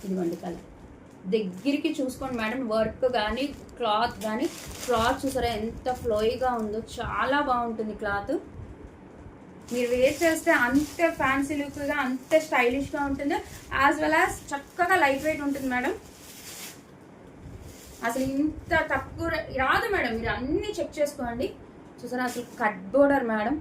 ఇదిగోండి కలర్ దగ్గరికి చూసుకోండి మేడం. వర్క్ కానీ క్లాత్ కానీ, క్లాత్ చూసారా ఎంత ఫ్లోయిగా ఉందో, చాలా బాగుంటుంది క్లాత్. మీరు వేర్ చేస్తే అంత ఫ్యాన్సీ లుక్గా అంత స్టైలిష్గా ఉంటుంది. యాజ్ వెల్ యాజ్ చక్కగా లైట్ వెయిట్ ఉంటుంది మేడం. అసలు ఇంత తక్కువ రాదు మేడం. మీరు అన్నీ చెక్ చేసుకోండి. చూసారా అసలు కట్ బోర్డర్ మేడం.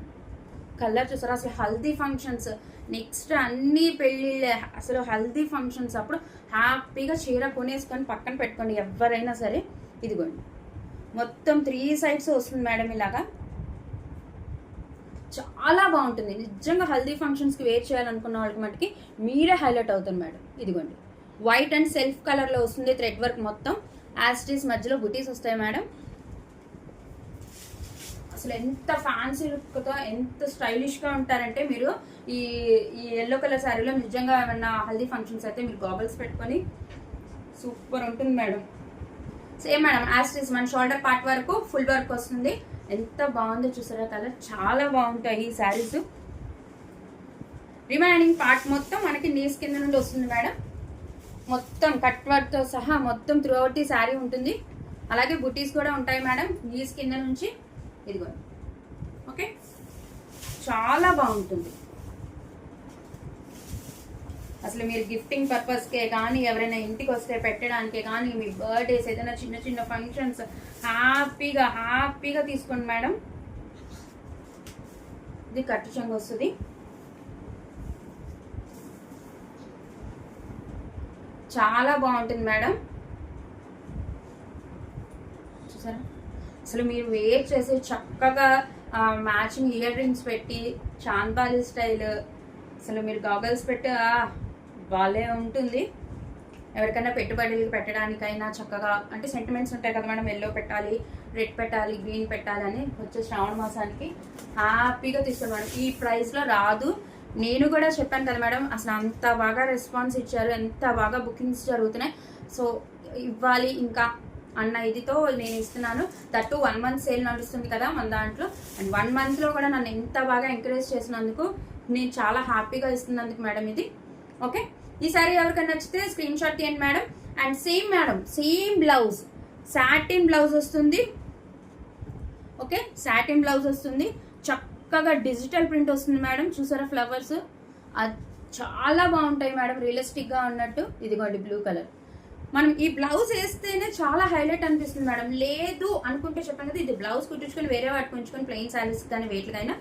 కలర్ చూసారా అసలు హల్దీ ఫంక్షన్స్, నెక్స్ట్ అన్ని పెళ్ళిళ్ళే, అసలు హల్దీ ఫంక్షన్స్ అప్పుడు హ్యాపీగా చీర కొనేసుకొని పక్కన పెట్టుకోండి ఎవరైనా సరే. ఇదిగోండి మొత్తం 3 సైడ్స్ వస్తుంది మేడం. ఇలాగా చాలా బాగుంటుంది నిజంగా. హల్దీ ఫంక్షన్స్కి వేర్ చేయాలనుకున్న వాళ్ళకి మటుకి మీరే హైలైట్ అవుతుంది మేడం. ఇదిగోండి వైట్ అండ్ సెల్ఫ్ కలర్లో వస్తుంది. థ్రెడ్ వర్క్ మొత్తం యాస్టీస్, మధ్యలో బుటీస్ వస్తాయి మేడం. అసలు ఎంత ఫ్యాన్సీ లుక్తో ఎంత స్టైలిష్గా ఉంటారంటే మీరు ఈ ఎల్లో కలర్ శారీలో నిజంగా ఏమన్నా హల్దీ ఫంక్షన్స్ అయితే మీరు గాగల్స్ పెట్టుకొని సూపర్ ఉంటుంది మేడం. సేమ్ మేడం యాస్టీస్ మన షోల్డర్ పార్ట్ వరకు ఫుల్ వర్క్ వస్తుంది. ఎంత బాగుందో చూసారా కలర్, చాలా బాగుంటాయి ఈ శారీస్. రిమైనింగ్ పార్ట్ మొత్తం మనకి నీస్ కింద నుండి వస్తుంది మేడం. మొత్తం కట్ వర్క్తో సహా మొత్తం త్రూ అవుట్ ఈ శారీ ఉంటుంది. అలాగే బుటీస్ కూడా ఉంటాయి మేడం నీస్ కింద నుంచి. ఇదిగోండి ఓకే, చాలా బాగుంటుంది. అసలు మీరు గిఫ్టింగ్ పర్పస్కే కానీ, ఎవరైనా ఇంటికి వస్తే పెట్టడానికే కానీ, మీ బర్త్డేస్ ఏదైనా చిన్న చిన్న ఫంక్షన్స్ హ్యాపీగా తీసుకోండి మేడం. ఇది కట్టు చెంగు వస్తుంది. చాలా బాగుంటుంది మేడం. చూసారా అసలు మీరు వేర్ చేసి చక్కగా మ్యాచింగ్ ఇయర్ రింగ్స్ పెట్టి చాంద్బాలి స్టైల్, అసలు మీరు గాగల్స్ పెట్టి బాలే ఉంటుంది. ఎవరికైనా పెట్టుబడులకి పెట్టడానికైనా చక్కగా, అంటే సెంటిమెంట్స్ ఉంటాయి కదా మేడం, ఎల్లో పెట్టాలి, రెడ్ పెట్టాలి, గ్రీన్ పెట్టాలి అని వచ్చే శ్రావణ మాసానికి హ్యాపీగా తీసుకోండి మేడం. ఈ ప్రైస్లో రాదు. నేను కూడా చెప్పాను కదా మేడం, అసలు అంత బాగా రెస్పాన్స్ ఇచ్చారు, ఎంత బాగా బుకింగ్స్ జరుగుతున్నాయి. సో ఇవ్వాలి ఇంకా అన్న ఇదితో నేను ఇస్తున్నాను. దట్టు 1 మంత్ సేల్ నడుస్తుంది కదా మన దాంట్లో. అండ్ 1 మంత్లో కూడా నన్ను ఎంత బాగా ఎంకరేజ్ చేసినందుకు నేను చాలా హ్యాపీగా ఇస్తున్నందుకు మేడం ఇది. ఓకే, ఈ సారీ ఎవరికైనా నచ్చితే స్క్రీన్ షాట్ తీయండి madam. And same madam, same blouse, satin blouse వస్తుంది. ఓకే, సాటిన్ బ్లౌజ్ వస్తుంది. చక్కగా డిజిటల్ ప్రింట్ వస్తుంది మేడం. చూసారా ఫ్లవర్స్, అది చాలా బాగుంటాయి మేడం, రియలిస్టిక్గా ఉన్నట్టు. ఇదిగోండి బ్లూ కలర్. మనం ఈ బ్లౌజ్ వేస్తేనే చాలా హైలైట్ అనిపిస్తుంది మేడం. లేదు అనుకుంటే చెప్పాను కదా, ఇది బ్లౌజ్ కుట్టించుకొని వేరే వాటికి ఉంచుకొని ప్లెయిన్ శారీస్ కానీ వేటికైనా